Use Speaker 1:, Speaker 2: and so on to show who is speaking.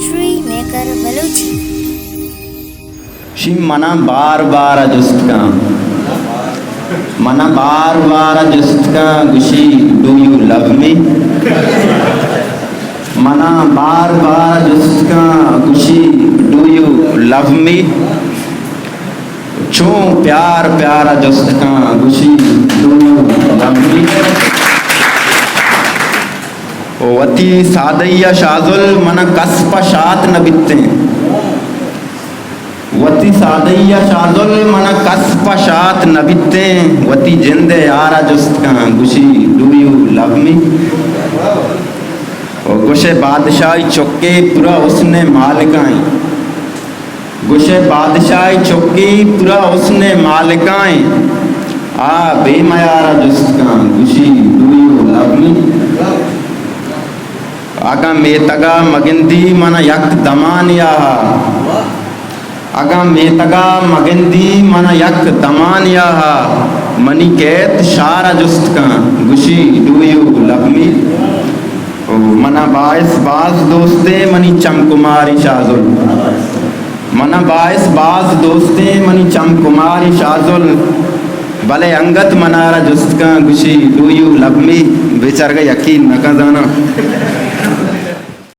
Speaker 1: History Maker Baluchi.
Speaker 2: She mana bar bar justka. Mana bar bar justka. Gushi, do you love me? Mana bar bar justka. Gushi, do you love me? Chon pyar pyara justka. Gushi, do you love me? वती सादय्या शाजुल मन कसप शात न बित्ते वती सादय्या शाजुल मन कसप शात न बित्ते वती जिंदे यारा जुस्का गुशी do you love मी गुशे बादशाही चौके पूरा उसने मालिकाएं गुशे बादशाही चौके पूरा उसने मालिकाएं आ बेमयारा जुस्का गुशी डू यू लव मी आगा मेतगा मगिंदी मन यक दमानिया आगा मेतगा मगिंदी मन यक दमानिया मनी केत शारा जुस्तका गुशी डू यू लव मी मना बाइस बाज दोस्ते मनी चमकुमारी शाजुल मना बाइस बाज दोस्ते मनी चमकुमारी शाजुल भले अंगत मनारा जुस्तका गुशी डू यू लव मी बेचार का यकीन न का जाना